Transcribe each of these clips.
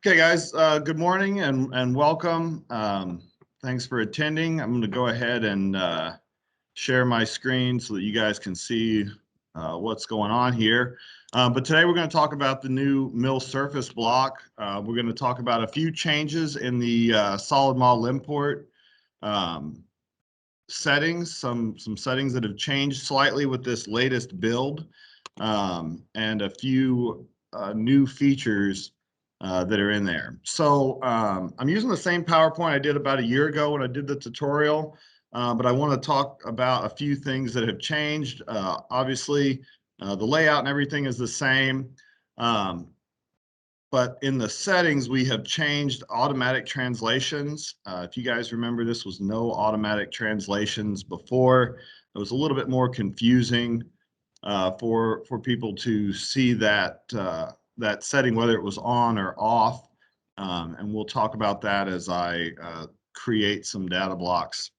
Okay, guys, good morning and welcome. Thanks for attending. I'm going to go ahead and share my screen so that you guys can see what's going on here. But today we're going to talk about the new mill surface block. We're going to talk about a few changes in the solid model import settings, some settings that have changed slightly with this latest build, and a few new features that are in there. So I'm using the same PowerPoint I did about a year ago when I did the tutorial, but I want to talk about a few things that have changed. Obviously, the layout and everything is the same, but in the settings, we have changed automatic translations. If you guys remember, this was no automatic translations before. It was a little bit more confusing for people to see that that setting, whether it was on or off. And we'll talk about that as I create some data blocks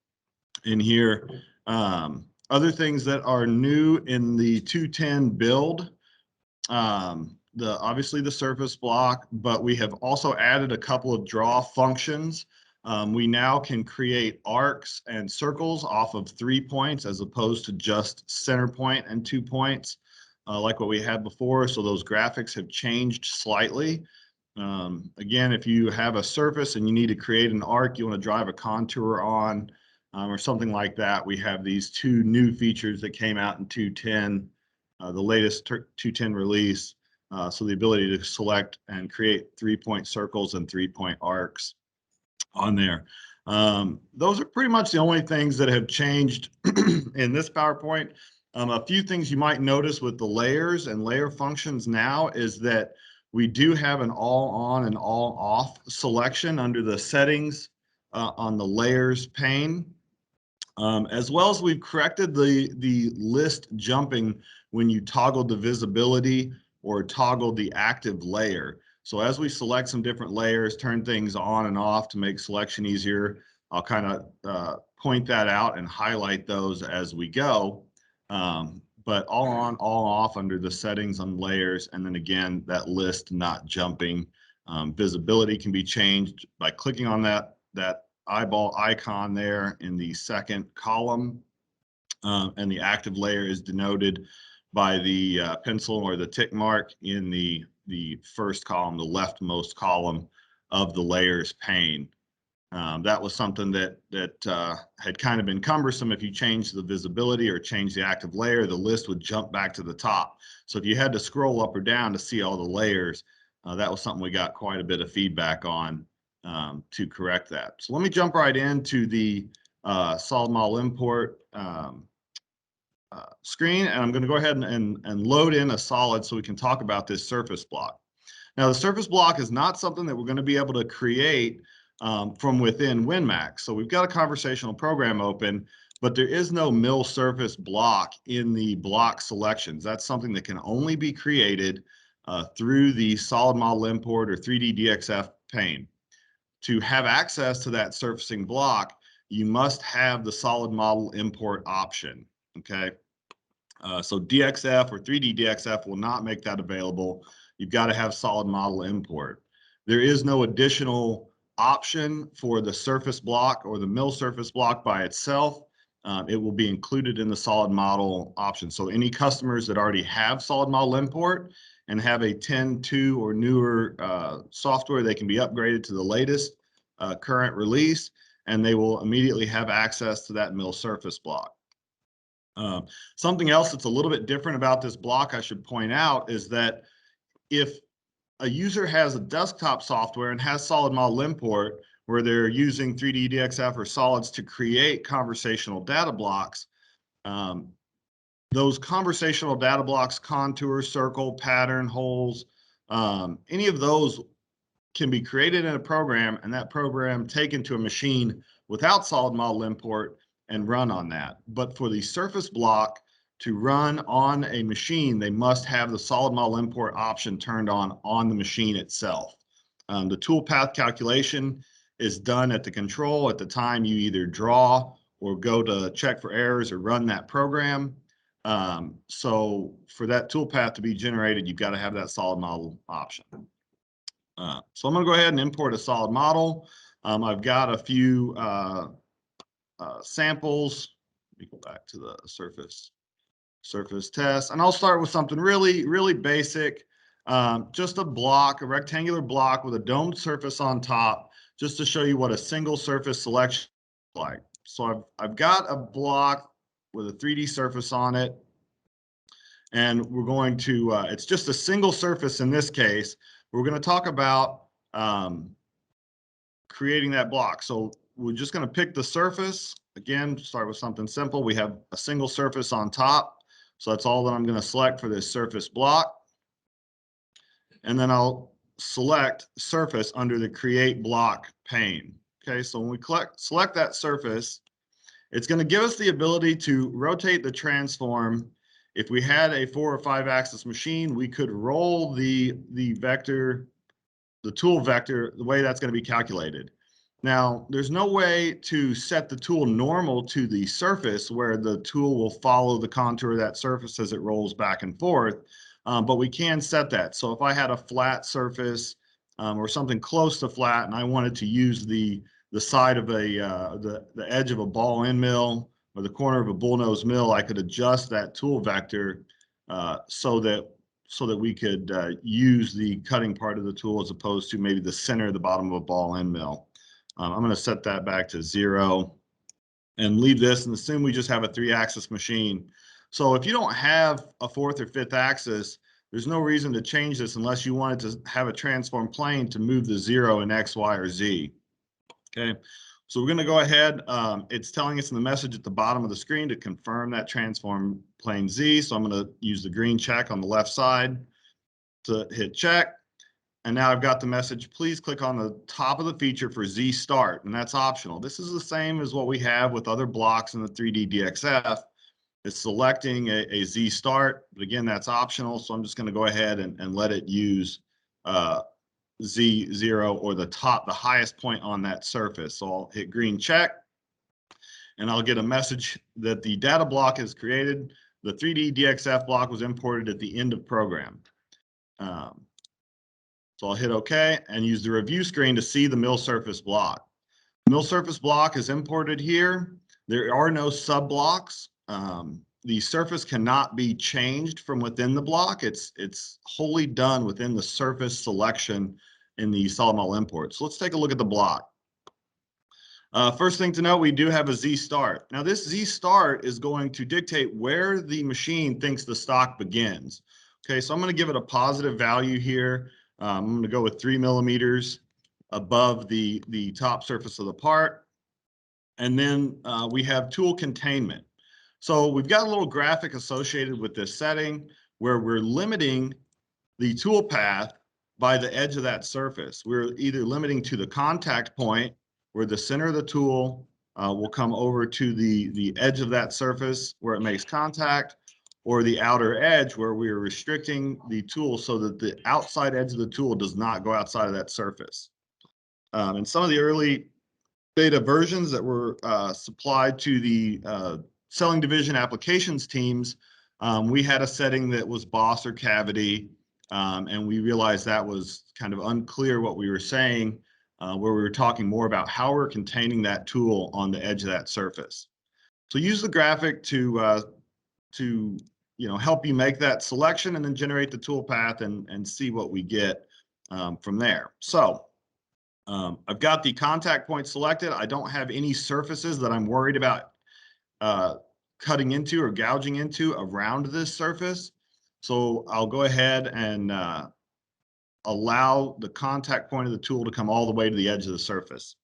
in here. Other things that are new in the 210 build, obviously the surface block, but we have also added a couple of draw functions. We now can create arcs and circles off of 3 points as opposed to just center point and 2 points, like what we had before. So those graphics have changed slightly. Again, if you have a surface and you need to create an arc, you want to drive a contour on, or something like that, we have these two new features that came out in 210, the latest 210 release. So the ability to select and create 3-point circles and 3-point arcs on there. Those are pretty much the only things that have changed in this PowerPoint. A few things you might notice with the layers and layer functions now is that we do have an all on and all off selection under the settings on the layers pane. As well as we've corrected the list jumping when you toggle the visibility or toggle the active layer. So as we select some different layers, turn things on and off to make selection easier, I'll kind of point that out and highlight those as we go. But all on, all off under the settings on layers. And then again, that list not jumping. Visibility can be changed by clicking on that eyeball icon there in the second column. And the active layer is denoted by the pencil or the tick mark in the first column, the leftmost column of the layers pane. That was something that had kind of been cumbersome. If you change the visibility or change the active layer, the list would jump back to the top. So if you had to scroll up or down to see all the layers, that was something we got quite a bit of feedback on to correct that. So let me jump right into the solid model import screen, and I'm going to go ahead and load in a solid so we can talk about this surface block. Now, the surface block is not something that we're going to be able to create from within WinMax. So we've got a conversational program open, but there is no mill surface block in the block selections. That's something that can only be created through the solid model import or 3D DXF pane. To have access to that surfacing block, you must have the solid model import option, okay? So DXF or 3D DXF will not make that available. You've got to have solid model import. There is no additional option for the surface block or the mill surface block by itself. It will be included in the solid model option. So any customers that already have solid model import and have a 10.2 or newer software, they can be upgraded to the latest current release, and they will immediately have access to that mill surface block. Something else that's a little bit different about this block I should point out is that if a user has a desktop software and has solid model import where they're using 3D DXF or solids to create conversational data blocks, those conversational data blocks, contour, circle, pattern, holes, any of those can be created in a program, and that program taken to a machine without solid model import and run on that. But for the surface block to run on a machine, they must have the solid model import option turned on the machine itself. The toolpath calculation is done at the control at the time you either draw or go to check for errors or run that program. So for that toolpath to be generated, you've got to have that solid model option. So I'm going to go ahead and import a solid model. I've got a few samples. Let me go back to the surface test, and I'll start with something really basic. Just a block, a rectangular block with a domed surface on top, just to show you what a single surface selection is like. So I've got a block with a 3D surface on it, and we're going to, it's just a single surface in this case. We're going to talk about creating that block. So we're just going to pick the surface. Again, start with something simple. We have a single surface on top. So that's all that I'm going to select for this surface block. And then I'll select surface under the create block pane. Okay, so when we select that surface, it's going to give us the ability to rotate the transform. If we had a 4 or 5 axis machine, we could roll the vector, the tool vector, the way that's going to be calculated. Now, there's no way to set the tool normal to the surface where the tool will follow the contour of that surface as it rolls back and forth, but we can set that. So if I had a flat surface or something close to flat and I wanted to use the side of the edge of a ball end mill or the corner of a bullnose mill, I could adjust that tool vector so that we could use the cutting part of the tool as opposed to maybe the center of the bottom of a ball end mill. I'm going to set that back to 0 and leave this and assume we just have a 3-axis machine. So if you don't have a 4th or 5th axis, there's no reason to change this unless you wanted to have a transform plane to move the 0 in X, Y, or Z. Okay, so we're going to go ahead. It's telling us in the message at the bottom of the screen to confirm that transform plane Z. So I'm going to use the green check on the left side to hit check. And now I've got the message, please click on the top of the feature for Z start, and that's optional. This is the same as what we have with other blocks in the 3D DXF. It's selecting a Z start, but again, that's optional. So I'm just going to go ahead and let it use Z0 or the highest point on that surface. So I'll hit green check and I'll get a message that the data block is created. The 3D DXF block was imported at the end of program. So I'll hit OK and use the review screen to see the mill surface block. The mill surface block is imported here. There are no sub blocks. The surface cannot be changed from within the block. It's wholly done within the surface selection in the solid model import. So let's take a look at the block. First thing to note, we do have a Z start. Now this Z start is going to dictate where the machine thinks the stock begins. Okay, so I'm going to give it a positive value here. I'm going to go with 3 millimeters above the top surface of the part. And then we have tool containment. So we've got a little graphic associated with this setting where we're limiting the tool path by the edge of that surface. We're either limiting to the contact point where the center of the tool will come over to the edge of that surface where it makes contact, or the outer edge where we are restricting the tool so that the outside edge of the tool does not go outside of that surface. In some of the early beta versions that were supplied to the selling division applications teams, we had a setting that was boss or cavity, and we realized that was kind of unclear what we were saying, where we were talking more about how we're containing that tool on the edge of that surface. So use the graphic to help you make that selection and then generate the tool path and see what we get from there. So I've got the contact point selected. I don't have any surfaces that I'm worried about cutting into or gouging into around this surface. So I'll go ahead and allow the contact point of the tool to come all the way to the edge of the surface.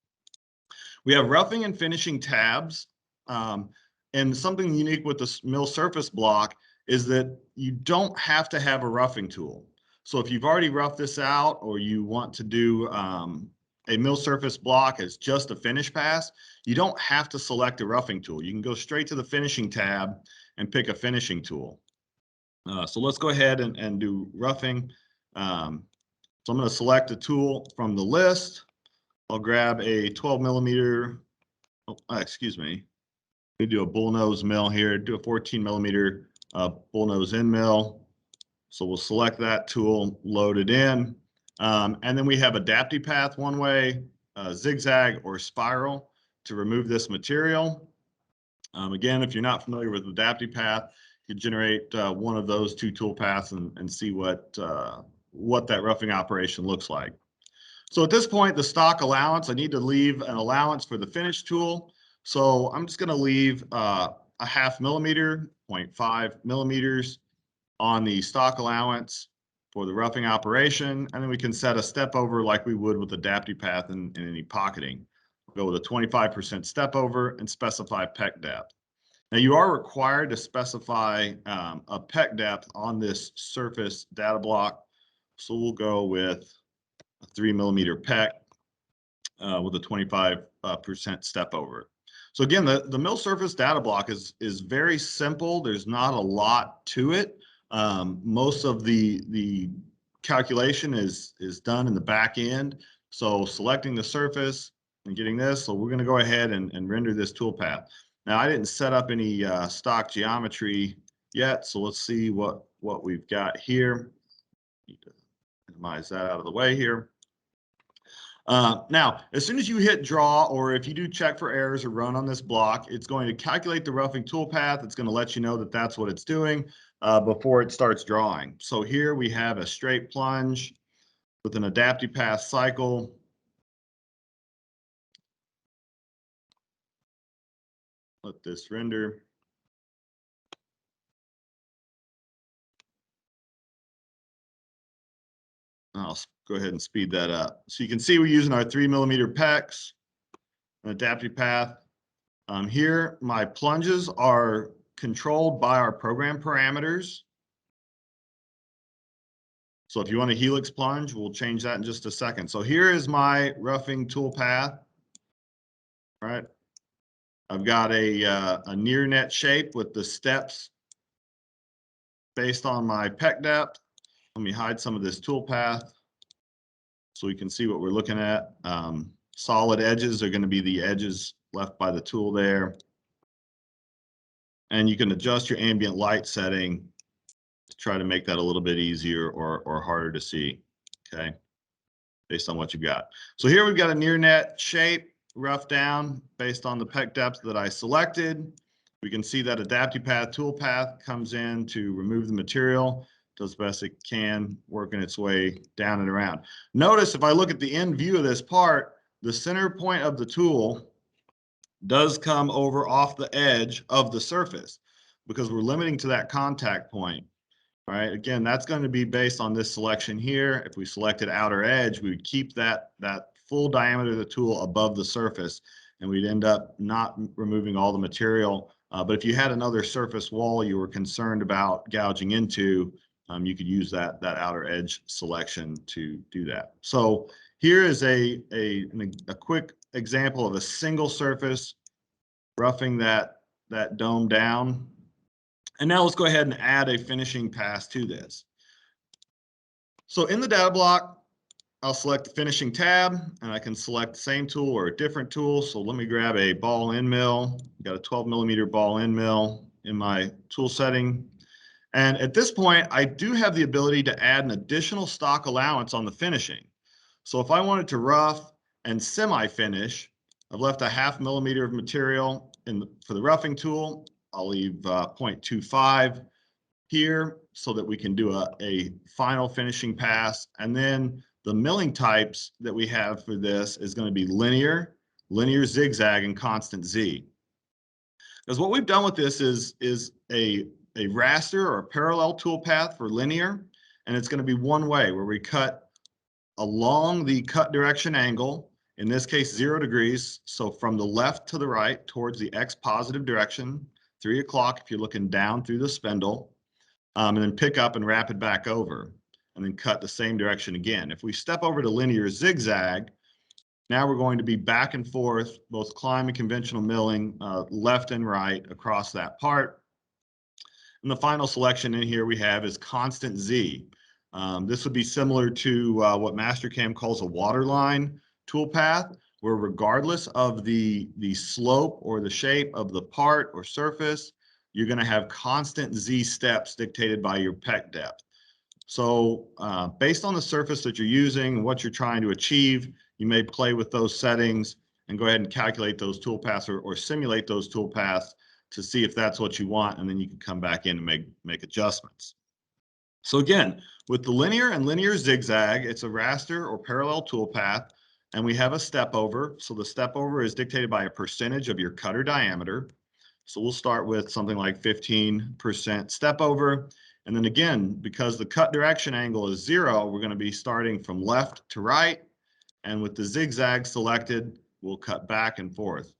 We have roughing and finishing tabs. And something unique with the mill surface block is that you don't have to have a roughing tool. So if you've already roughed this out or you want to do a mill surface block as just a finish pass, you don't have to select a roughing tool. You can go straight to the finishing tab and pick a finishing tool. So let's go ahead and do roughing. So I'm going to select a tool from the list. I'll grab a 12 millimeter, excuse me. We do a bullnose mill here, do a 14 millimeter bullnose end mill. So we'll select that tool, load it in. And then we have adaptive path one way, zigzag or spiral to remove this material. Again, if you're not familiar with adaptive path, you can generate one of those two tool paths and see what that roughing operation looks like. So at this point, the stock allowance, I need to leave an allowance for the finish tool. So I'm just going to leave a 0.5 millimeter, 0.5 millimeters on the stock allowance for the roughing operation. And then we can set a step over like we would with adaptive path and any pocketing. We'll go with a 25% step over and specify peck depth. Now you are required to specify a peck depth on this surface data block. So we'll go with a 3 millimeter peck with a 25% step over. So again, the mill surface data block is very simple. There's not a lot to it. Most of the calculation is done in the back end. So selecting the surface and getting this. So we're going to go ahead and render this tool path. Now I didn't set up any stock geometry yet. So let's see what we've got here. Need to minimize that out of the way here. Now, as soon as you hit draw, or if you do check for errors or run on this block, it's going to calculate the roughing tool path. It's going to let you know that that's what it's doing before it starts drawing. So here we have a straight plunge with an adaptive path cycle. Let this render. I'll go ahead and speed that up. So you can see we're using our 3 millimeter pecks, an adaptive path. Here, my plunges are controlled by our program parameters. So if you want a helix plunge, we'll change that in just a second. So here is my roughing tool path. All right. I've got a near net shape with the steps based on my peck depth. Let me hide some of this tool path so we can see what we're looking at. Solid edges are going to be the edges left by the tool there. And you can adjust your ambient light setting to try to make that a little bit easier or harder to see, okay, based on what you've got. So here we've got a near net shape, rough down based on the peck depth that I selected. We can see that adaptive path tool path comes in to remove the material, does the best it can, working its way down and around. Notice if I look at the end view of this part, the center point of the tool does come over off the edge of the surface because we're limiting to that contact point. All right, again, that's going to be based on this selection here. If we selected outer edge, we would keep that full diameter of the tool above the surface, and we'd end up not removing all the material. But if you had another surface wall you were concerned about gouging into, you could use that outer edge selection to do that. So here is a quick example of a single surface roughing that dome down. And now let's go ahead and add a finishing pass to this. So in the data block, I'll select the finishing tab and I can select the same tool or a different tool. So let me grab a ball end mill. Got a 12 millimeter ball end mill in my tool setting. And at this point, I do have the ability to add an additional stock allowance on the finishing. So if I wanted to rough and semi-finish, I've left a 0.5 millimeter of material for the roughing tool. I'll leave 0.25 here so that we can do a final finishing pass. And then the milling types that we have for this is going to be linear, zigzag, and constant Z. Because what we've done with this is a raster or a parallel tool path for linear, and it's going to be one way where we cut along the cut direction angle, in this case 0 degrees, so from the left to the right towards the X positive direction, 3 o'clock if you're looking down through the spindle, and then pick up and wrap it back over, and then cut the same direction again. If we step over to linear zigzag, now we're going to be back and forth, both climb and conventional milling, left and right across that part. And the final selection in here we have is constant Z. This would be similar to what Mastercam calls a waterline toolpath, where regardless of the slope or the shape of the part or surface, you're going to have constant Z steps dictated by your peck depth. So based on the surface that you're using and what you're trying to achieve, you may play with those settings and go ahead and calculate those toolpaths or simulate those toolpaths to see if that's what you want, and then you can come back in and make adjustments. So again, with the linear and linear zigzag, it's a raster or parallel toolpath, and we have a step over. So the step over is dictated by a percentage of your cutter diameter. So we'll start with something like 15% step over. And then again, because the cut direction angle is 0, we're going to be starting from left to right. And with the zigzag selected, we'll cut back and forth.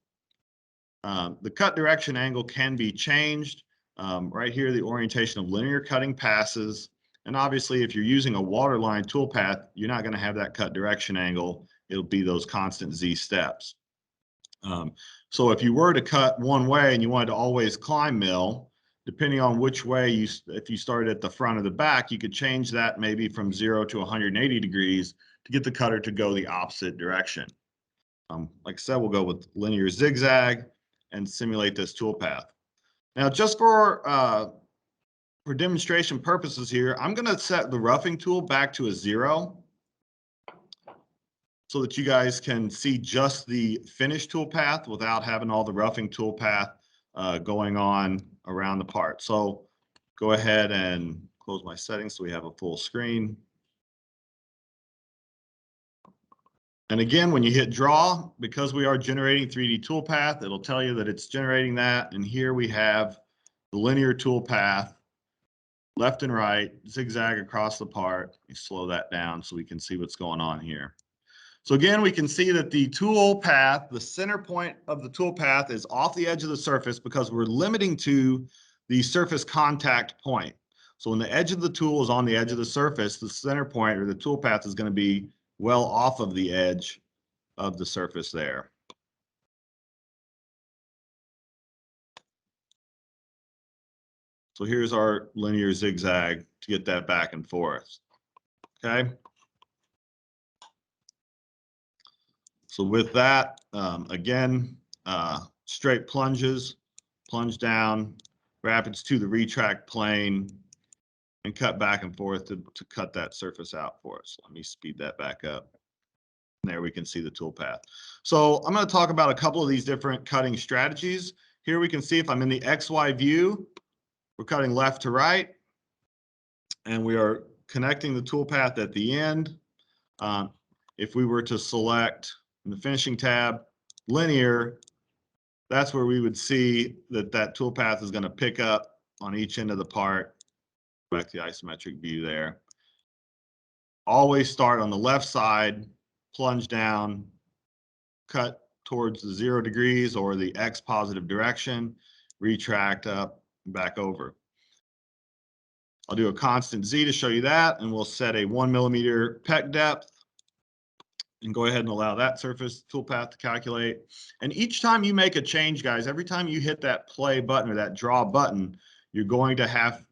The cut direction angle can be changed. Right here, the orientation of linear cutting passes. And obviously, if you're using a waterline toolpath, you're not going to have that cut direction angle. It'll be those constant Z steps. So if you were to cut one way and you wanted to always climb mill, depending on which way if you started at the front or the back, you could change that maybe from 0 to 180 degrees to get the cutter to go the opposite direction. Like I said, we'll go with linear zigzag and simulate this toolpath. Now, just for demonstration purposes here, I'm going to set the roughing tool back to a 0 so that you guys can see just the finished toolpath without having all the roughing toolpath going on around the part. So go ahead and close my settings so we have a full screen. And again, when you hit draw, because we are generating 3D toolpath, it'll tell you that it's generating that. And here we have the linear toolpath, left and right, zigzag across the part. You slow that down so we can see what's going on here. So again, we can see that the tool path, the center point of the tool path is off the edge of the surface because we're limiting to the surface contact point. So when the edge of the tool is on the edge of the surface, the center point or the tool path is going to be well off of the edge of the surface there. So here's our linear zigzag to get that back and forth. Okay. So with that, again, straight plunges, plunge down, rapids to the retract plane, and cut back and forth to cut that surface out for us. Let me speed that back up. There we can see the toolpath. So I'm going to talk about a couple of these different cutting strategies. Here we can see if I'm in the XY view, we're cutting left to right, and we are connecting the toolpath at the end. If we were to select in the finishing tab, linear, that's where we would see that that toolpath is going to pick up on each end of the part. Back to the isometric view there. Always start on the left side, plunge down, cut towards the 0 degrees or the X positive direction, retract up, and back over. I'll do a constant Z to show you that, and we'll set a 1 millimeter pec depth and go ahead and allow that surface toolpath to calculate. And each time you make a change, guys, every time you hit that play button or that draw button, you're going to have,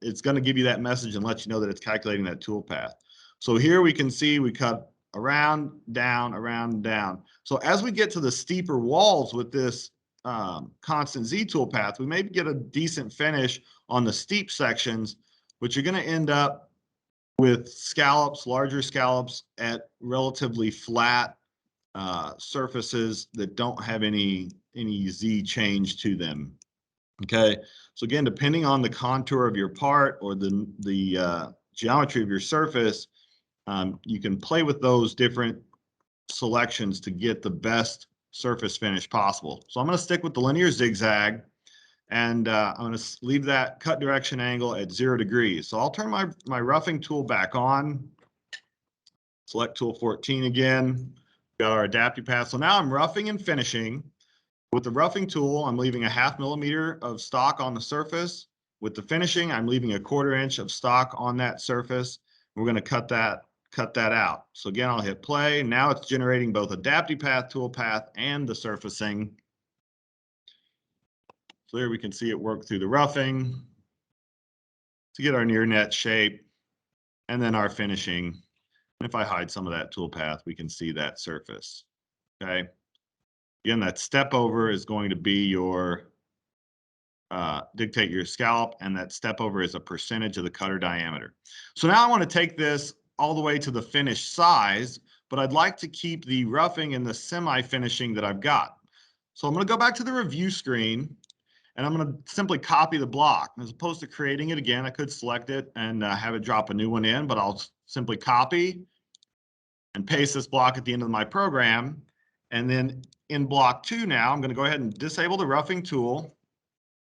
it's going to give you that message and let you know that it's calculating that toolpath. So here we can see we cut around, down. So as we get to the steeper walls with this constant Z toolpath, we may get a decent finish on the steep sections, but you're going to end up with scallops, larger scallops at relatively flat surfaces that don't have any Z change to them. Okay, so again, depending on the contour of your part or the geometry of your surface, you can play with those different selections to get the best surface finish possible. So I'm going to stick with the linear zigzag, and I'm going to leave that cut direction angle at 0 degrees. So I'll turn my roughing tool back on. Select tool 14 again. Got our adaptive path. So now I'm roughing and finishing. With the roughing tool, I'm leaving a 0.5 millimeter of stock on the surface. With the finishing, I'm leaving a 1/4 inch of stock on that surface. We're going to cut that out. So again, I'll hit play. Now it's generating both adaptive path, tool path, and the surfacing. So there we can see it work through the roughing to get our near net shape, and then our finishing. And if I hide some of that tool path, we can see that surface. Okay. Again, that step over is going to be your dictate your scallop, and that step over is a percentage of the cutter diameter. So now I want to take this all the way to the finished size, but I'd like to keep the roughing and the semi-finishing that I've got. So I'm going to go back to the review screen, and I'm going to simply copy the block. As opposed to creating it again, I could select it and have it drop a new one in, but I'll simply copy and paste this block at the end of my program. And then in block 2 now, I'm going to go ahead and disable the roughing tool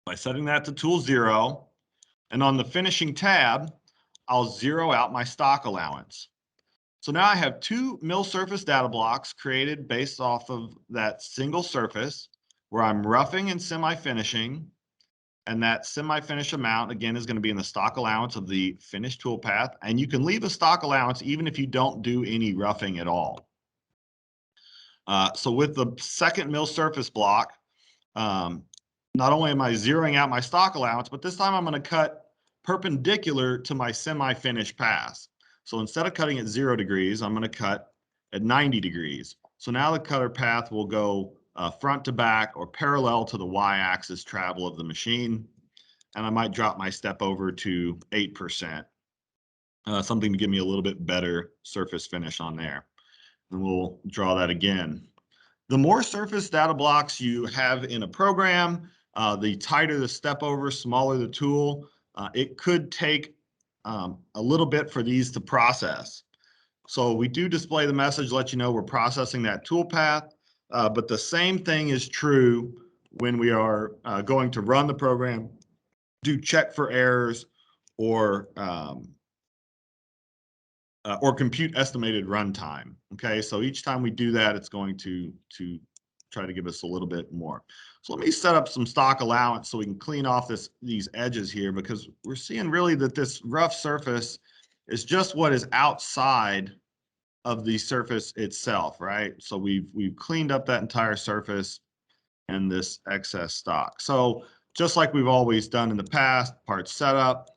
by setting that to tool 0. And on the finishing tab, I'll zero out my stock allowance. So now I have 2 mill surface data blocks created based off of that single surface where I'm roughing and semi-finishing. And that semi-finish amount, again, is going to be in the stock allowance of the finished toolpath. And you can leave a stock allowance even if you don't do any roughing at all. So with the second mill surface block, not only am I zeroing out my stock allowance, but this time I'm going to cut perpendicular to my semi-finished pass. So instead of cutting at 0 degrees, I'm going to cut at 90 degrees. So now the cutter path will go front to back or parallel to the y-axis travel of the machine. And I might drop my step over to 8%, something to give me a little bit better surface finish on there. And we'll draw that again. The more surface data blocks you have in a program, the tighter the step over, smaller the tool. It could take a little bit for these to process. So we do display the message, let you know we're processing that tool path, but the same thing is true when we are going to run the program, do check for errors, or compute estimated runtime. Okay, so each time we do that, it's going to try to give us a little bit more. So let me set up some stock allowance so we can clean off these edges here, because we're seeing really that this rough surface is just what is outside of the surface itself, right? So we've cleaned up that entire surface and this excess stock. So just like we've always done in the past, part setup,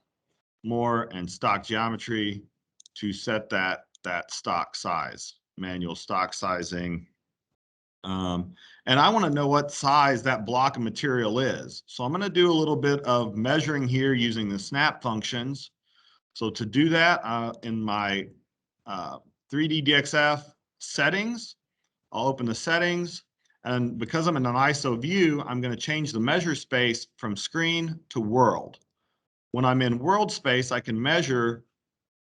more, and stock geometry to set that stock size, manual stock sizing. And I want to know what size that block of material is. So I'm going to do a little bit of measuring here using the snap functions. So to do that, in my 3D DXF settings, I'll open the settings. And because I'm in an ISO view, I'm going to change the measure space from screen to world. When I'm in world space, I can measure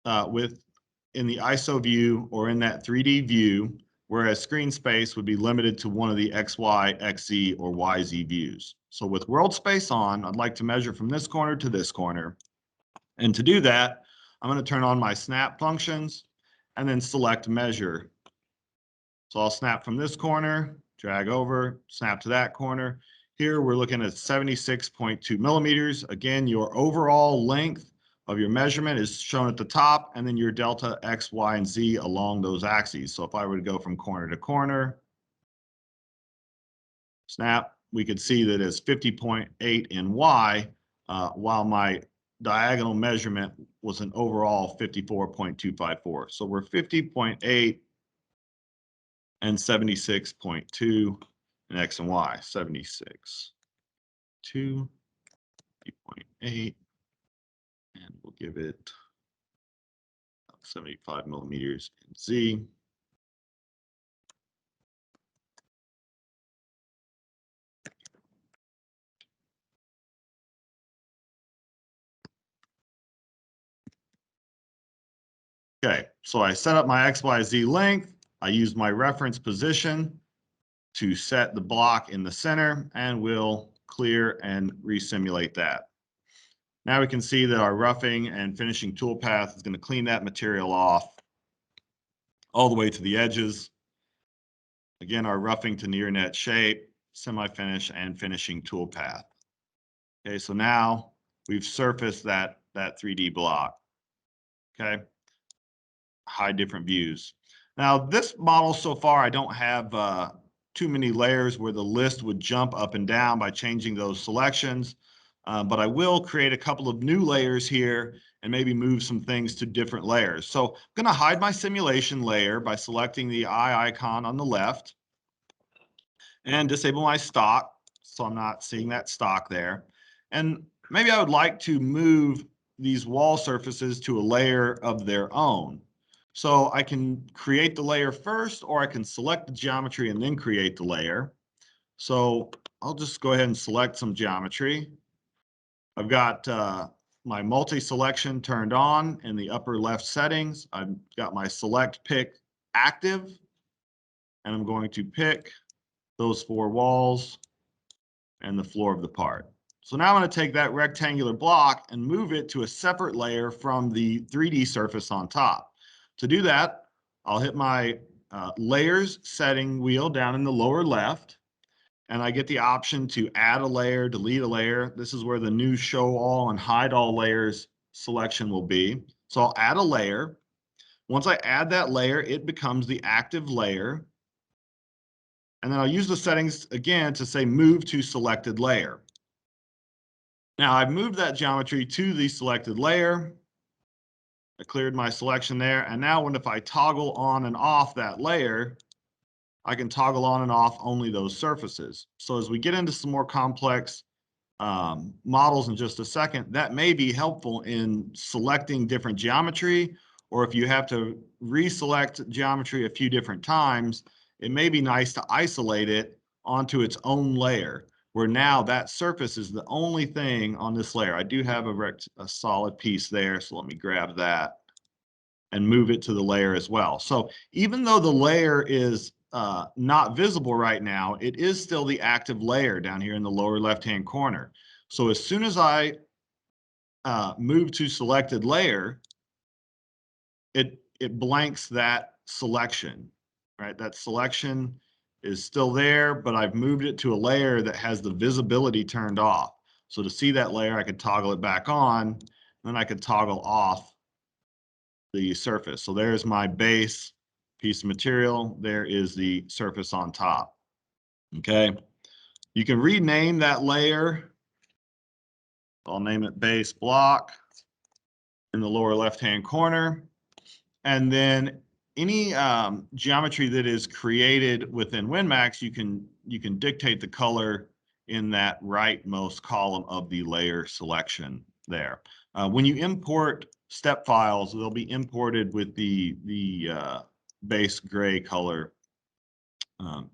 in the ISO view or in that 3D view, whereas screen space would be limited to one of the XY, XZ, or YZ views. So with world space on, I'd like to measure from this corner to this corner. And to do that, I'm going to turn on my snap functions and then select measure. So I'll snap from this corner, drag over, snap to that corner. Here we're looking at 76.2 millimeters. Again, your overall length of your measurement is shown at the top, and then your delta X, Y, and Z along those axes. So if I were to go from corner to corner, snap, we could see that it's 50.8 in Y, while my diagonal measurement was an overall 54.254. So we're 50.8 and 76.2 in X and Y, 76, 2.8, and we'll give it 75 millimeters in Z. Okay, so I set up my XYZ length. I used my reference position to set the block in the center, and we'll clear and resimulate that. Now we can see that our roughing and finishing toolpath is going to clean that material off all the way to the edges. Again, our roughing to near net shape, semi-finish, and finishing toolpath. Okay, so now we've surfaced that 3D block. Okay, hide different views. Now this model so far, I don't have too many layers where the list would jump up and down by changing those selections. But I will create a couple of new layers here and maybe move some things to different layers. So I'm going to hide my simulation layer by selecting the eye icon on the left and disable my stock, so I'm not seeing that stock there. And maybe I would like to move these wall surfaces to a layer of their own. So I can create the layer first, or I can select the geometry and then create the layer. So I'll just go ahead and select some geometry. I've got my multi-selection turned on in the upper left settings. I've got my select pick active, and I'm going to pick those 4 walls and the floor of the part. So now I'm going to take that rectangular block and move it to a separate layer from the 3D surface on top. To do that, I'll hit my layers setting wheel down in the lower left, and I get the option to add a layer, delete a layer. This is where the new show all and hide all layers selection will be. So I'll add a layer. Once I add that layer, it becomes the active layer. And then I'll use the settings again to say move to selected layer. Now I've moved that geometry to the selected layer. I cleared my selection there. And now if I toggle on and off that layer, I can toggle on and off only those surfaces. So as we get into some more complex models in just a second, that may be helpful in selecting different geometry, or if you have to reselect geometry a few different times, it may be nice to isolate it onto its own layer, where now that surface is the only thing on this layer. I do have a solid piece there, so let me grab that and move it to the layer as well. So even though the layer is not visible right now, it is still the active layer down here in the lower left-hand corner. So as soon as I move to selected layer, it blanks that selection, right? That selection is still there, but I've moved it to a layer that has the visibility turned off. So to see that layer, I could toggle it back on, then I could toggle off the surface. So there's my base piece of material. There is the surface on top. Okay. You can rename that layer. I'll name it base block in the lower left-hand corner. And then any geometry that is created within WinMax, you can dictate the color in that rightmost column of the layer selection there. When you import step files, they'll be imported with the base gray color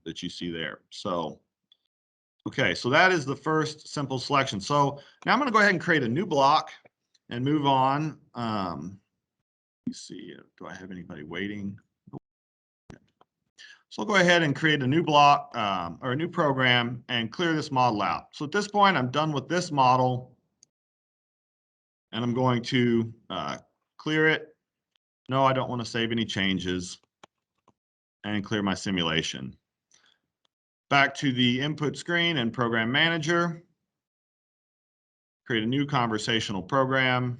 that you see there. So, okay, so that is the first simple selection. So now I'm going to go ahead and create a new block and move on. Let's see, do I have anybody waiting? So I'll go ahead and create a new block or a new program and clear this model out. So at this point, I'm done with this model, and I'm going to clear it. No, I don't want to save any changes, and clear my simulation. Back to the input screen and program manager. Create a new conversational program.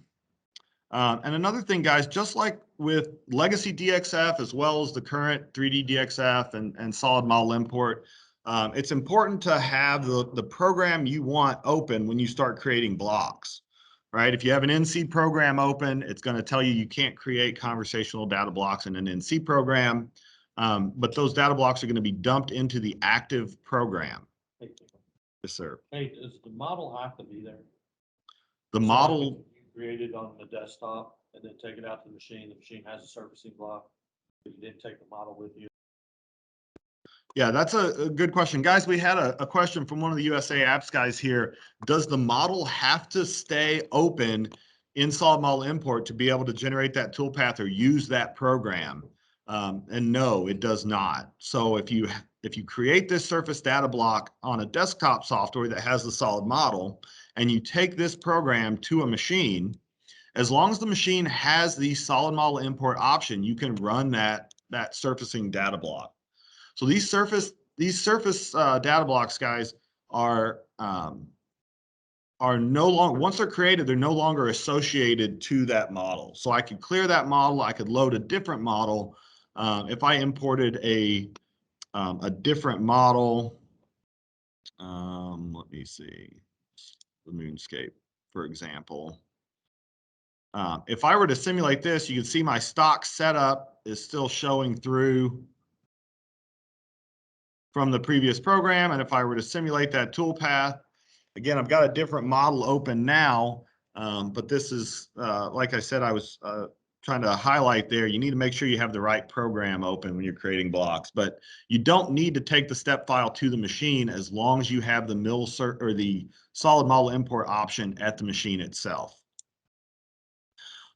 And another thing, guys, just like with legacy DXF as well as the current 3D DXF and solid model import, it's important to have the program you want open when you start creating blocks, right? If you have an NC program open, it's going to tell you can't create conversational data blocks in an NC program, but those data blocks are going to be dumped into the active program. Yes, sir. Hey, does the model have to be there? The So model. like if you created on the desktop and then take it out to the machine has a surfacing block, but you didn't take the model with you. Yeah, that's a good question. Guys, we had a question from one of the USA Apps guys here. Does the model have to stay open in solid model import to be able to generate that toolpath or use that program? And no, it does not. So if you create this surface data block on a desktop software that has the solid model, and you take this program to a machine, as long as the machine has the solid model import option, you can run that surfacing data block. So these surface data blocks, guys, are no longer, once they're created, they're no longer associated to that model. So I could clear that model. I could load a different model. If I imported a different model, let me see, the moonscape, for example. If I were to simulate this, you can see my stock setup is still showing through from the previous program. And if I were to simulate that toolpath, Again, I've got a different model open now, but this is, like I said, I was trying to highlight there, you need to make sure you have the right program open when you're creating blocks, but you don't need to take the step file to the machine as long as you have the or the solid model import option at the machine itself.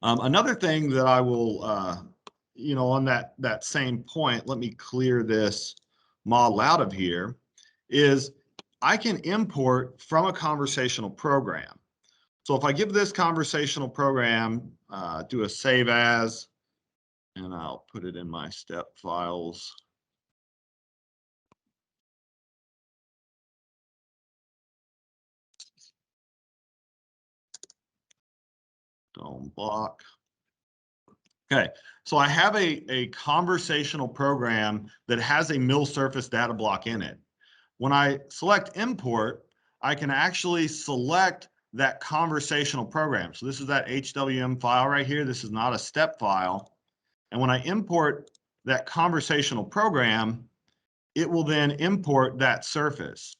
Another thing that I will, on that same point, let me clear this model out of here, is I can import from a conversational program. So if I give this conversational program, do a save as, and I'll put it in my step files. Don't block. Okay, so I have a conversational program that has a mill surface data block in it. When I select import, I can actually select that conversational program. So this is that HWM file right here. This is not a step file. And when I import that conversational program, it will then import that surface.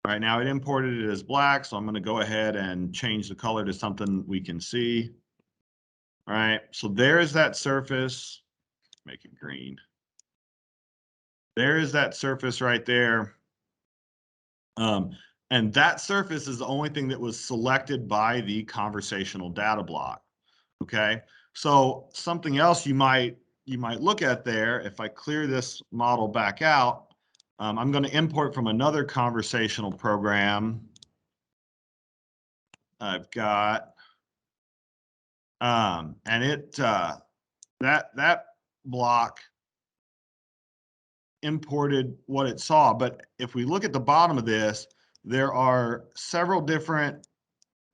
Right now it imported it as black, so I'm going to go ahead and change the color to something we can see. All right, so there's that surface. Make it green. There is that surface right there. And that surface is the only thing that was selected by the conversational data block. Okay, so something else you might look at there, if I clear this model back out, I'm going to import from another conversational program. I've got, and it that block imported what it saw. But if we look at the bottom of this, there are several different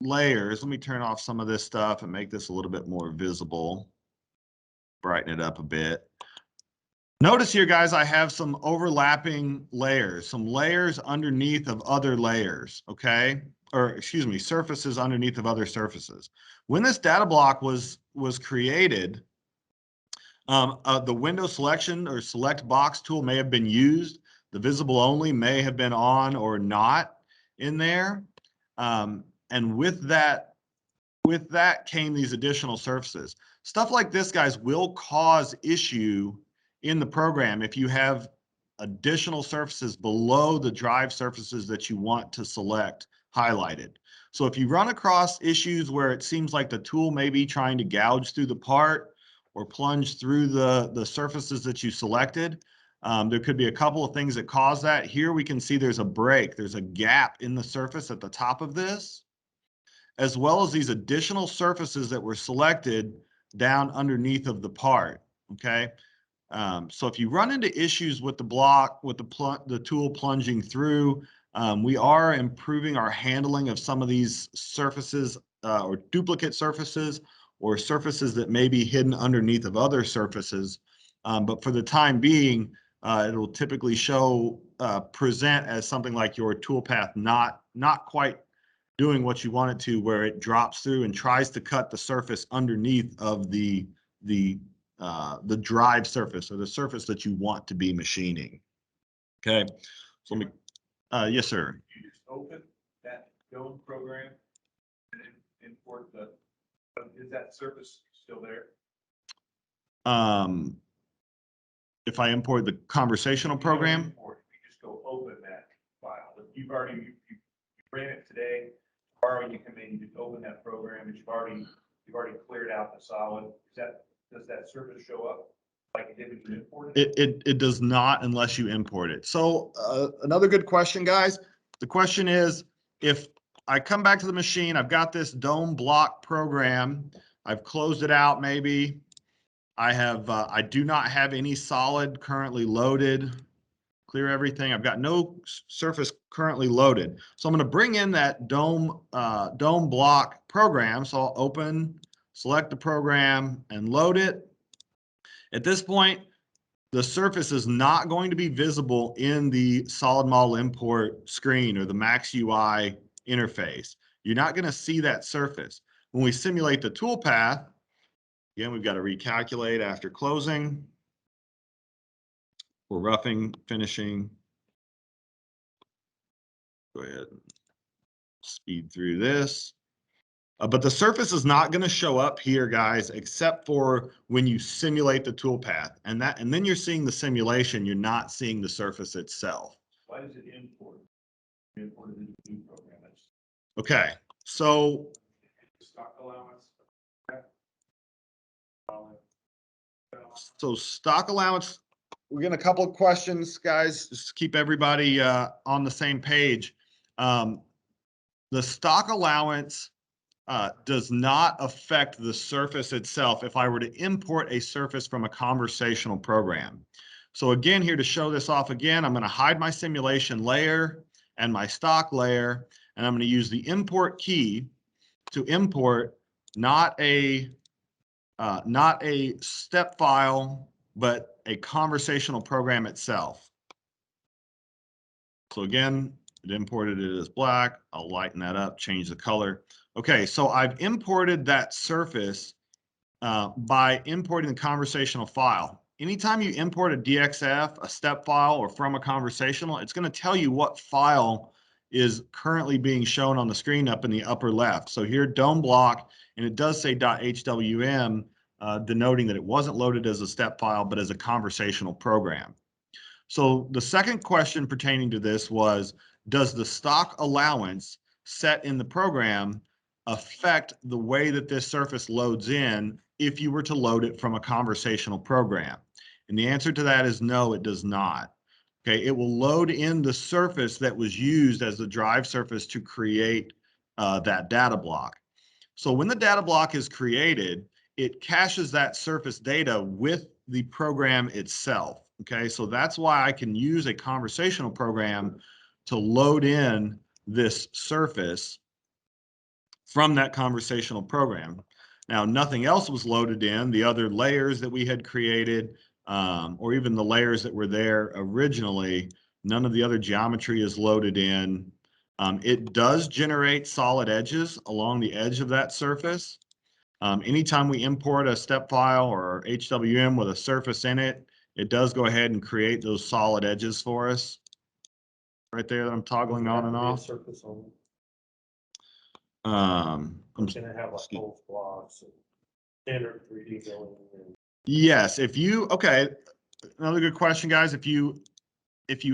layers. Let me turn off some of this stuff and make this a little bit more visible. Brighten it up a bit. Notice here, guys, I have some overlapping layers, some layers underneath of other layers, okay? Or excuse me, surfaces underneath of other surfaces. When this data block was created, the window selection or select box tool may have been used. The visible only may have been on or not in there. And with that came these additional surfaces. Stuff like this, guys, will cause issue in the program if you have additional surfaces below the drive surfaces that you want to select highlighted. So if you run across issues where it seems like the tool may be trying to gouge through the part or plunge through the surfaces that you selected, there could be a couple of things that cause that. Here we can see there's a break, there's a gap in the surface at the top of this, as well as these additional surfaces that were selected down underneath of the part, okay? So if you run into issues with the block, with the tool plunging through, we are improving our handling of some of these surfaces or duplicate surfaces or surfaces that may be hidden underneath of other surfaces. But for the time being, it will typically present as something like your toolpath not quite doing what you want it to, where it drops through and tries to cut the surface underneath of the drive surface or the surface that you want to be machining. Okay, so let me, yes, sir. You just open that dome program and import is that surface still there? If I import the conversational program, you just go open that file. If you ran it today, tomorrow you come in, you just open that program, and you've already cleared out the solid. Does that surface show up like it did when you imported it? It does not unless you import it. So another good question, guys. The question is, if I come back to the machine, I've got this dome block program, I've closed it out maybe, I do not have any solid currently loaded. Clear everything. I've got no surface currently loaded. So I'm going to bring in that dome block program. So I'll select the program and load it. At this point, the surface is not going to be visible in the solid model import screen or the Max UI interface. You're not going to see that surface. When we simulate the toolpath, again, we've got to recalculate after closing. We're roughing, finishing. Go ahead. Speed through this. But the surface is not going to show up here, guys, except for when you simulate the toolpath. And then you're seeing the simulation, you're not seeing the surface itself. Why does it import? Import it into the new program. Okay, so Stock allowance. stock allowance, we're getting a couple of questions, guys, just to keep everybody on the same page. The stock allowance does not affect the surface itself if I were to import a surface from a conversational program. So again, here to show this off again, I'm going to hide my simulation layer and my stock layer, and I'm going to use the import key to import not a step file, but a conversational program itself. So again, it imported it as black. I'll lighten that up, change the color. Okay, so I've imported that surface by importing the conversational file. Anytime you import a DXF, a step file, or from a conversational, it's going to tell you what file is currently being shown on the screen up in the upper left. So here, dome block, and it does say .hwm, denoting that it wasn't loaded as a step file, but as a conversational program. So the second question pertaining to this was, does the stock allowance set in the program affect the way that this surface loads in if you were to load it from a conversational program? And the answer to that is no, it does not. Okay, it will load in the surface that was used as the drive surface to create that data block. So when the data block is created, it caches that surface data with the program itself. Okay, so that's why I can use a conversational program to load in this surface from that conversational program. Now, nothing else was loaded in, the other layers that we had created, or even the layers that were there originally, none of the other geometry is loaded in. It does generate solid edges along the edge of that surface. Anytime we import a step file or HWM with a surface in it, it does go ahead and create those solid edges for us. Right there that I'm toggling on and off. Surface on it. I'm It's gonna have like whole blocks and standard 3D going in. Yes, if you, okay, another good question, guys. If you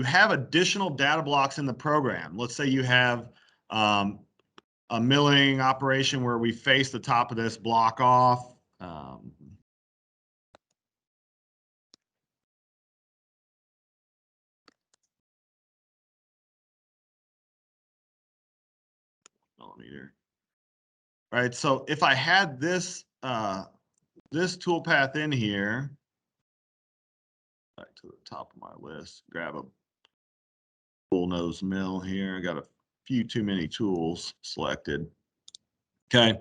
have additional data blocks in the program, let's say you have a milling operation where we face the top of this block off. Millimeter. Right, so if I had this this toolpath in here, back to the top of my list, grab a bull nose mill here. I got a few too many tools selected. Okay,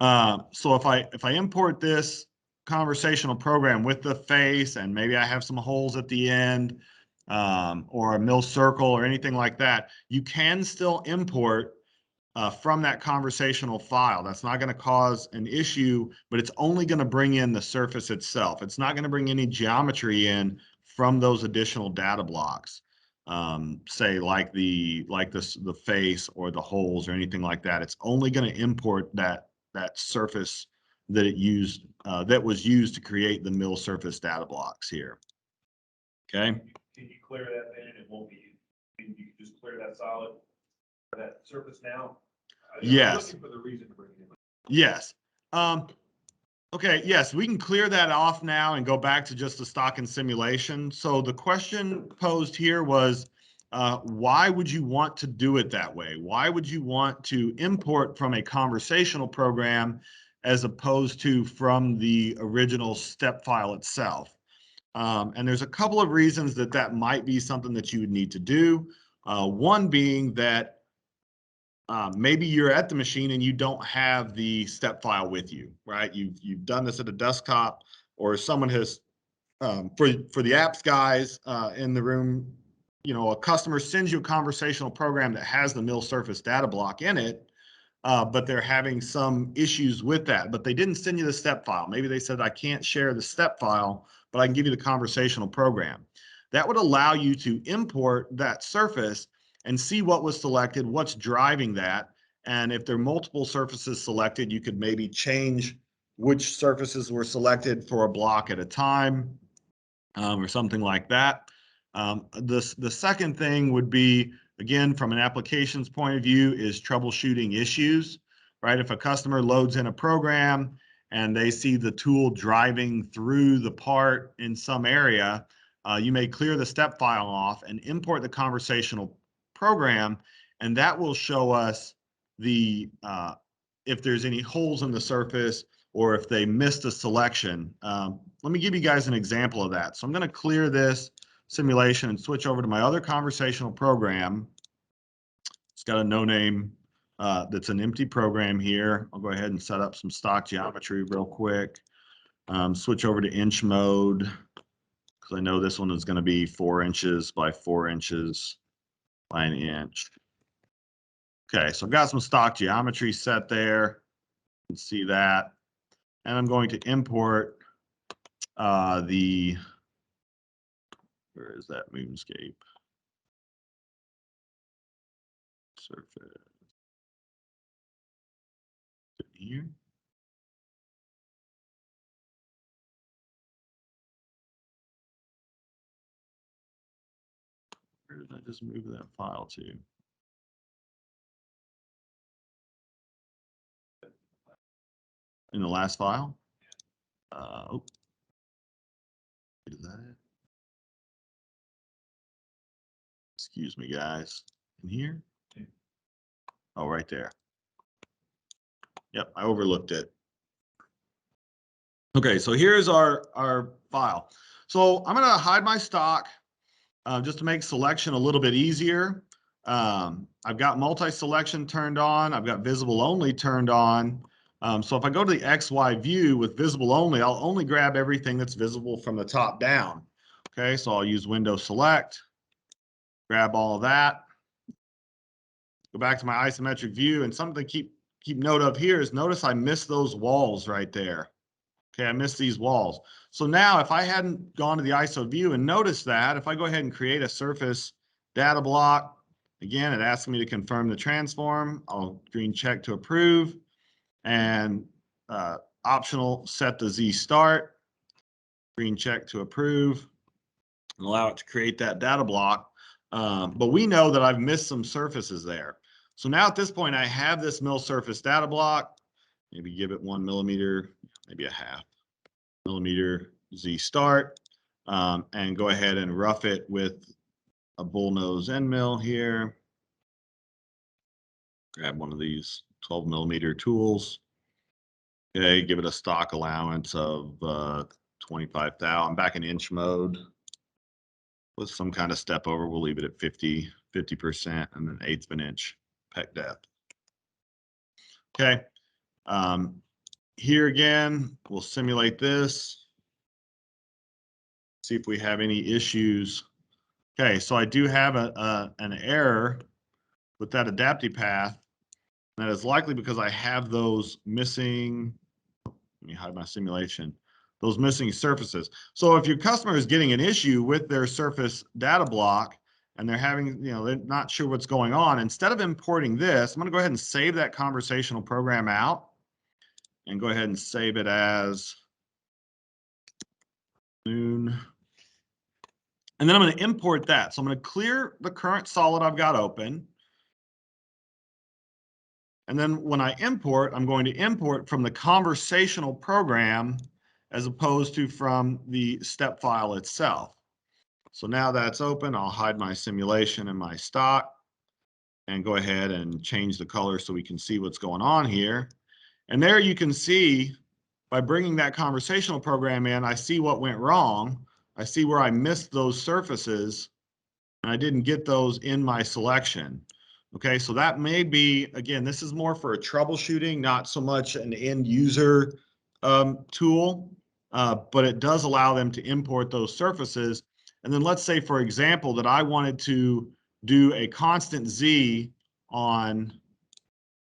so if I import this conversational program with the face, and maybe I have some holes at the end, or a mill circle or anything like that, you can still import from that conversational file. That's not going to cause an issue, but it's only going to bring in the surface itself. It's not going to bring any geometry in from those additional data blocks. Say like the face or the holes or anything like that. It's only going to import that surface that it used that was used to create the mill surface data blocks here. Okay. Can you clear that then and it won't be, you can just clear that solid, that surface now? Yes. I'm looking for the reason to bring it in. Yes. Okay, yes, we can clear that off now and go back to just the stock and simulation. So the question posed here was, why would you want to do it that way? Why would you want to import from a conversational program as opposed to from the original step file itself? And there's a couple of reasons that that might be something that you would need to do. One being that maybe you're at the machine and you don't have the step file with you, right? You've done this at a desktop, or someone has, for the apps guys in the room, you know, a customer sends you a conversational program that has the mill surface data block in it, but they're having some issues with that, but they didn't send you the step file. Maybe they said, I can't share the step file, but I can give you the conversational program. That would allow you to import that surface and see what was selected, what's driving that, And if there are multiple surfaces selected, you could maybe change which surfaces were selected for a block at a time, or something like that. The second thing would be, again, from an applications point of view, is troubleshooting issues, right? If a customer loads in a program and they see the tool driving through the part in some area, you may clear the step file off and import the conversational program, and that will show us the if there's any holes in the surface or if they missed a selection. Let me give you guys an example of that. So I'm going to clear this simulation and switch over to my other conversational program. It's got a no name that's an empty program here. I'll go ahead and set up some stock geometry real quick. Switch over to inch mode because I know this one is going to be 4 inches by 4 inches by an inch. Okay, so I've got some stock geometry set there. You can see that. And I'm going to import where is that moonscape? Surface. Here. Where did I just move that file to? In the last file? Oh. Is that it? Excuse me, guys. In here? Oh, right there. Yep, I overlooked it. Okay, so here's our file. So I'm going to hide my stock just to make selection a little bit easier. I've got multi-selection turned on. I've got visible only turned on. So if I go to the XY view with visible only, I'll only grab everything that's visible from the top down. Okay, so I'll use window select, grab all of that, go back to my isometric view, and something to keep note of here is notice I missed those walls right there. Okay, I missed these walls. So now if I hadn't gone to the ISO view and noticed that, if I go ahead and create a surface data block, again, it asks me to confirm the transform. I'll green check to approve and optional set the Z start, green check to approve and allow it to create that data block. But we know that I've missed some surfaces there. So now at this point, I have this mill surface data block, maybe give it 1 millimeter, maybe a half millimeter Z start, and go ahead and rough it with a bullnose end mill here. Grab one of these 12 millimeter tools. Okay, give it a stock allowance of 25,000. I'm back in inch mode with some kind of step over. We'll leave it at 50%, and then 1/8 of an inch pec depth. Okay. Here again, we'll simulate this. See if we have any issues. Okay, so I do have an error with that adaptive path. That is likely because I have those missing, let me hide my simulation, those missing surfaces. So if your customer is getting an issue with their surface data block and they're having, they're not sure what's going on, instead of importing this, I'm going to go ahead and save that conversational program out and go ahead and save it as Moon. And then I'm going to import that. So I'm going to clear the current solid I've got open. And then when I import, I'm going to import from the conversational program as opposed to from the step file itself. So now that's open. I'll hide my simulation and my stock and go ahead and change the color so we can see what's going on here. And there you can see by bringing that conversational program in, I see what went wrong. I see where I missed those surfaces and I didn't get those in my selection. Okay, so that may be, again, this is more for a troubleshooting, not so much an end user tool, but it does allow them to import those surfaces. And then let's say, for example, that I wanted to do a constant Z on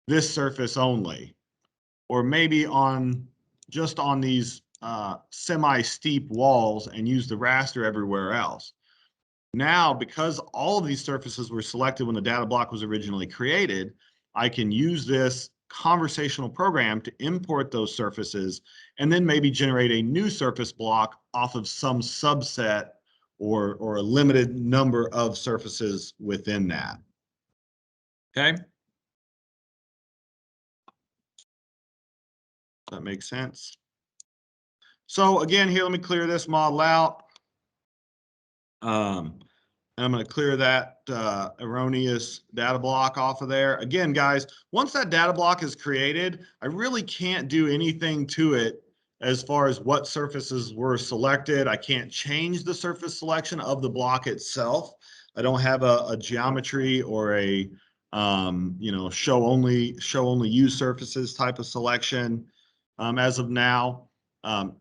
this surface only, or maybe on just on these semi-steep walls and use the raster everywhere else. Now, because all of these surfaces were selected when the data block was originally created, I can use this conversational program to import those surfaces and then maybe generate a new surface block off of some subset or a limited number of surfaces within that. Okay? That makes sense. So again, here, let me clear this model out. And I'm going to clear that erroneous data block off of there. Again, guys, once that data block is created, I really can't do anything to it as far as what surfaces were selected. I can't change the surface selection of the block itself. I don't have a geometry or a show only use surfaces type of selection as of now.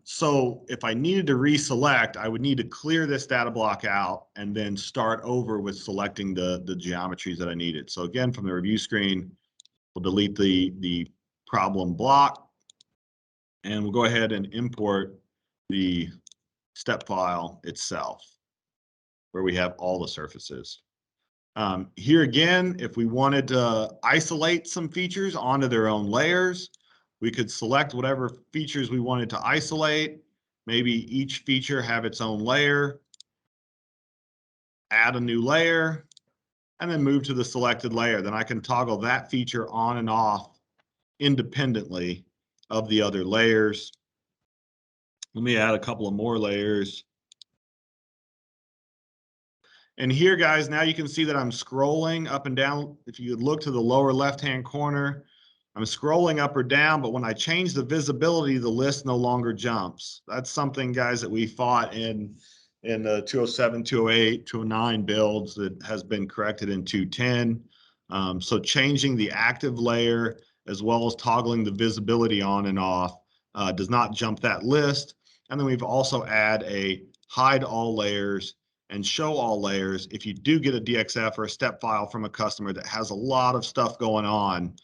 So if I needed to reselect, I would need to clear this data block out and then start over with selecting the geometries that I needed. So again, from the review screen, we'll delete the problem block, and we'll go ahead and import the step file itself, where we have all the surfaces. Here again, if we wanted to isolate some features onto their own layers, we could select whatever features we wanted to isolate. Maybe each feature have its own layer, add a new layer, and then move to the selected layer. Then I can toggle that feature on and off independently of the other layers. Let me add a couple of more layers. And here, guys, now you can see that I'm scrolling up and down. If you look to the lower left-hand corner, I'm scrolling up or down, but when I change the visibility, the list no longer jumps. That's something, guys, that we fought in the 207, 208, 209 builds that has been corrected in 210. So changing the active layer as well as toggling the visibility on and off does not jump that list. And then we've also add a hide all layers and show all layers. If you do get a DXF or a step file from a customer that has a lot of stuff going on,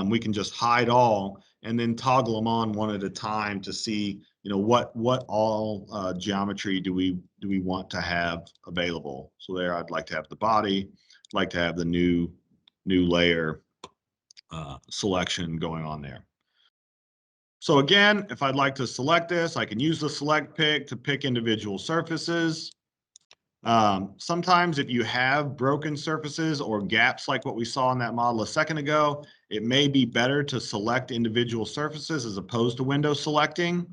we can just hide all and then toggle them on one at a time to see, what all geometry do we want to have available. So there, I'd like to have the body, like to have the new layer selection going on there. So again, if I'd like to select this, I can use the select pick to pick individual surfaces. Sometimes if you have broken surfaces or gaps like what we saw in that model a second ago, it may be better to select individual surfaces as opposed to window selecting.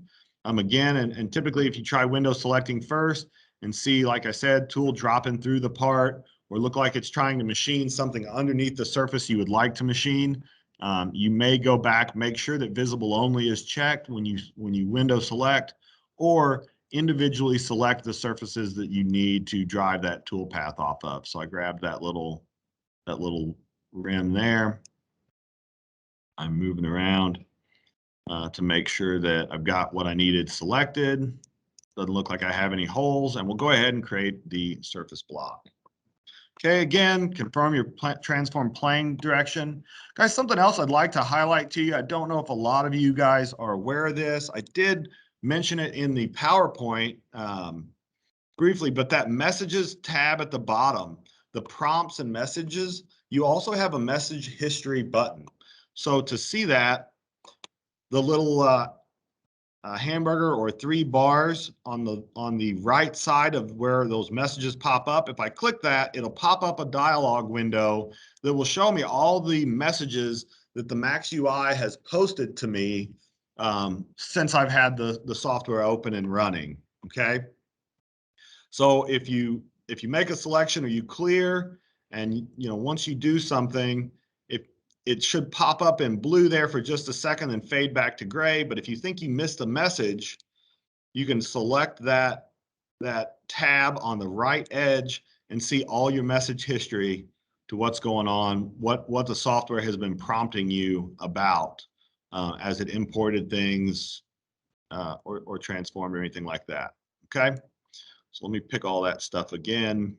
Again, and typically if you try window selecting first and see, like I said, tool dropping through the part or look like it's trying to machine something underneath the surface you would like to machine, you may go back, make sure that visible only is checked when you window select, or individually select the surfaces that you need to drive that tool path off of. So I grabbed that little rim there. I'm moving around to make sure that I've got what I needed selected. Doesn't look like I have any holes, and we'll go ahead and create the surface block. Okay, again, confirm your transform plane direction. Guys, something else I'd like to highlight to you. I don't know if a lot of you guys are aware of this. I did mention it in the PowerPoint briefly, but that messages tab at the bottom, the prompts and messages, you also have a message history button. So to see that, the little hamburger or 3 bars on the right side of where those messages pop up, if I click that, it'll pop up a dialog window that will show me all the messages that the Max UI has posted to me since I've had the software open and running. Okay, so if you make a selection or you clear, and once you do something, it should pop up in blue there for just a second and fade back to gray. But if you think you missed a message, you can select that tab on the right edge and see all your message history to what's going on, what the software has been prompting you about as it imported things or transformed or anything like that. Okay, so let me pick all that stuff again.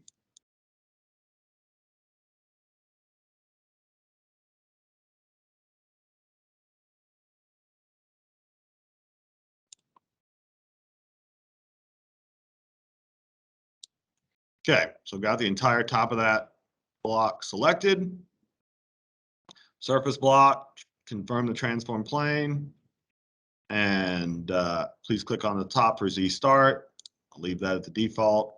Okay, so got the entire top of that block selected. Surface block, confirm the transform plane. And please click on the top for Z start. I'll leave that at the default.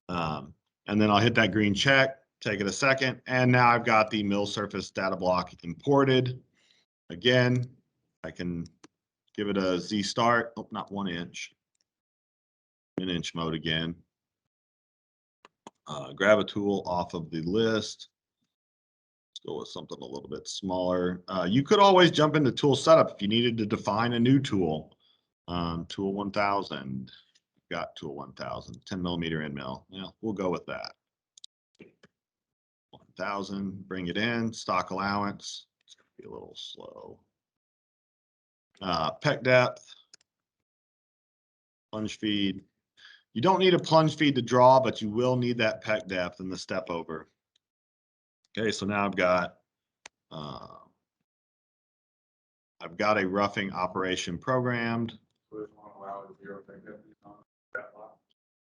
And then I'll hit that green check, take it a second. And now I've got the mill surface data block imported. Again, I can give it a Z start. Oh, not 1 inch. In inch mode again. Grab a tool off of the list. Let's go with something a little bit smaller. You could always jump into tool setup if you needed to define a new tool. Tool 1000. Got tool 1000, 10 millimeter end mill. Yeah, we'll go with that. 1000, bring it in, stock allowance. It's gonna be a little slow. Peck depth, plunge feed. You don't need a plunge feed to draw, but you will need that peck depth in the step over. Okay, so now I've got a roughing operation programmed.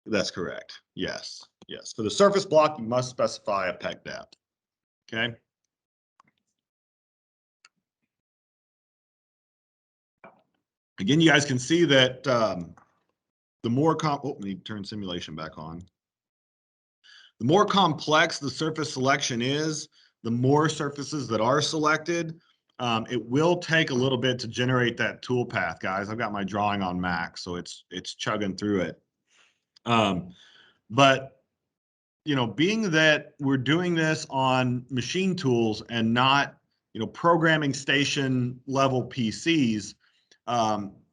That's correct. Yes, yes. For the surface block, you must specify a peck depth. Okay. Again, you guys can see that the more let me turn simulation back on. The more complex the surface selection is, the more surfaces that are selected. It will take a little bit to generate that tool path, guys. I've got my drawing on max, so it's chugging through it. But you know, being that we're doing this on machine tools and not, you know, programming station level PCs,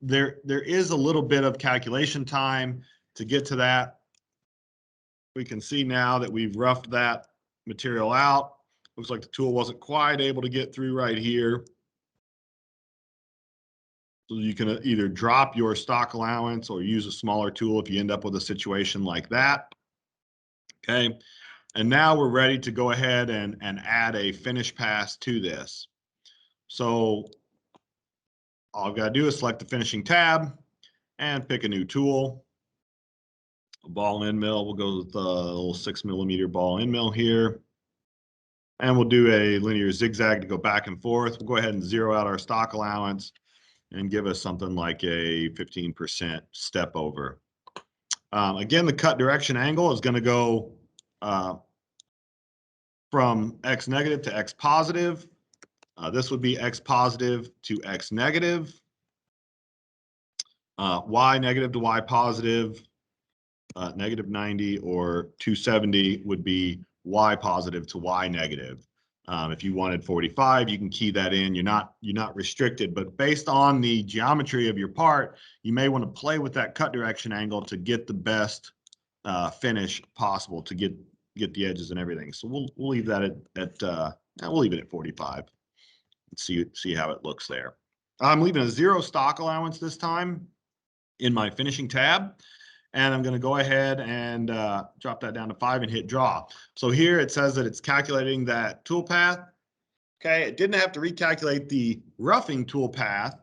there is a little bit of calculation time to get to that. We can see now that we've roughed that material out. Looks like the tool wasn't quite able to get through right here. So you can either drop your stock allowance or use a smaller tool if you end up with a situation like that. Okay. And now we're ready to go ahead and add a finish pass to this. So all I've got to do is select the finishing tab and pick a new tool. A ball end mill, we'll go with the little 6 millimeter ball end mill here. And we'll do a linear zigzag to go back and forth. We'll go ahead and zero out our stock allowance and give us something like a 15% step over. Again, the cut direction angle is going to go from X negative to X positive. This would be X positive to X negative. Y negative to Y positive. Negative 90 or 270 would be Y positive to Y negative. If you wanted 45, you can key that in. You're not restricted, but based on the geometry of your part, you may want to play with that cut direction angle to get the best finish possible, to get the edges and everything. So we'll leave that we'll leave it at 45. See how it looks there. I'm leaving a 0 stock allowance this time in my finishing tab. And I'm going to go ahead and drop that down to 5 and hit draw. So here it says that it's calculating that tool path. Okay, it didn't have to recalculate the roughing tool path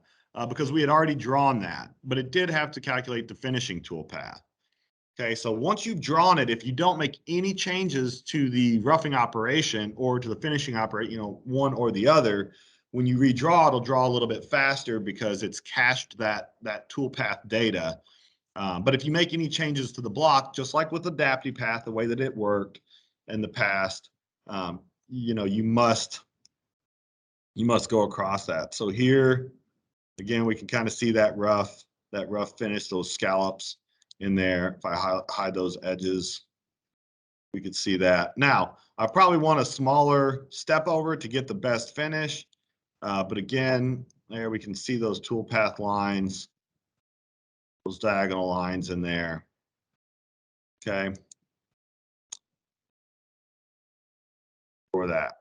because we had already drawn that, but it did have to calculate the finishing tool path. Okay, so once you've drawn it, if you don't make any changes to the roughing operation or to the finishing operation, you know, one or the other, when you redraw, it'll draw a little bit faster because it's cached that tool path data. But if you make any changes to the block, just like with Adaptive Path, the way that it worked in the past, you know, you must go across that. So here, again, we can kind of see that rough finish, those scallops in there. If I hide those edges, we could see that. Now, I probably want a smaller step over to get the best finish. But again, there we can see those tool path lines. Those diagonal lines in there. Okay. For that.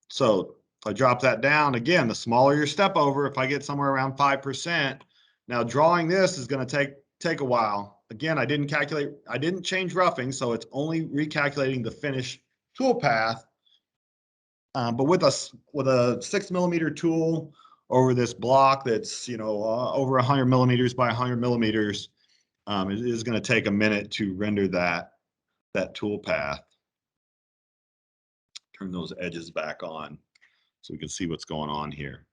So if I drop that down, again, the smaller your step over, if I get somewhere around 5%, now drawing this is going to take a while. Again, I didn't change roughing, so it's only recalculating the finish tool path. But with a 6 millimeter tool over this block that's, you know, over 100 millimeters by 100 millimeters, it is going to take a minute to render that tool path. Turn those edges back on. so we can see what's going on here.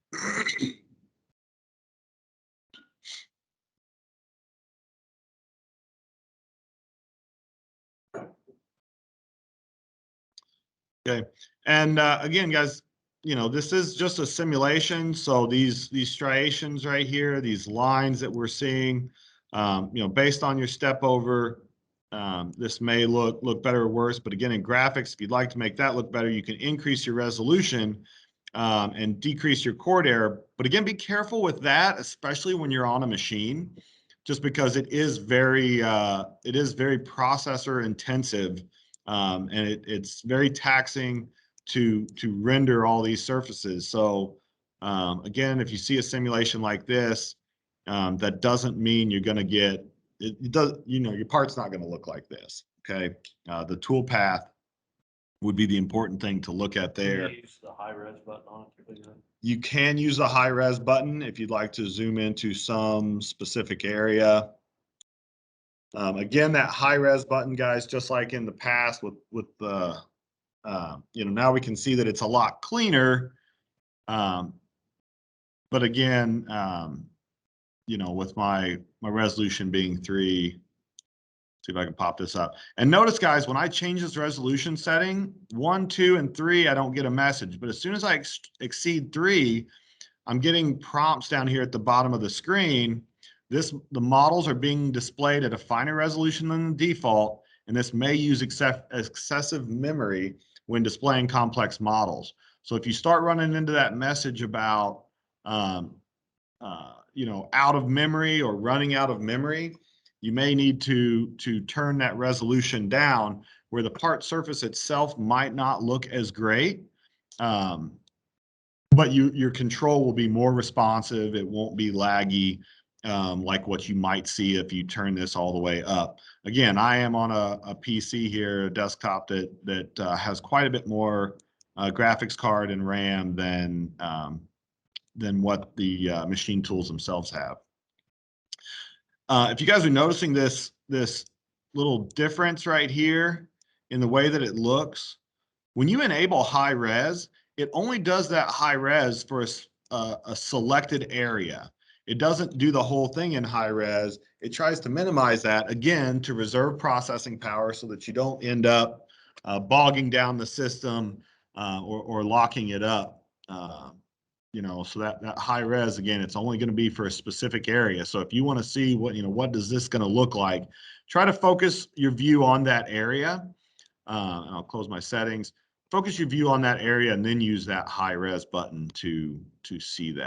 Okay, and again, guys, you know, this is just a simulation. So these striations right here, these lines that we're seeing, you know, based on your step over, this may look better or worse. But again, in graphics, if you'd like to make that look better, you can increase your resolution and decrease your chord error. But again, be careful with that, especially when you're on a machine, just because it is very processor intensive. And it's very taxing to render all these surfaces. So again, if you see a simulation like this, that doesn't mean you're going to get it does, you know, your part's not going to look like this. Okay, the tool path would be the important thing to look at there. Can you use the high res button on it to figure it? You can use the high res button if you'd like to zoom into some specific area. Again, that high res button, guys, just like in the past with the, you know, now we can see that it's a lot cleaner. But again, you know, with my resolution being 3, see if I can pop this up. And notice, guys, when I change this resolution setting, 1, 2, and 3, I don't get a message. But as soon as I exceed 3, I'm getting prompts down here at the bottom of the screen. The models are being displayed at a finer resolution than the default, and this may use excessive memory when displaying complex models. So if you start running into that message about, you know, out of memory or running out of memory, you may need to turn that resolution down where the part surface itself might not look as great. But your control will be more responsive. It won't be laggy like what you might see if you turn this all the way up. Again, I am on a PC here, a desktop that has quite a bit more graphics card and RAM than what the machine tools themselves have. If you guys are noticing this little difference right here in the way that it looks, when you enable high res, it only does that high res for a selected area. It doesn't do the whole thing in high res. It tries to minimize that, again, to reserve processing power so that you don't end up bogging down the system or locking it up. You know, so that high res, again, it's only going to be for a specific area. So if you want to see what, you know, what does this going to look like, try to focus your view on that area. And I'll close my settings. Focus your view on that area and then use that high res button to see that.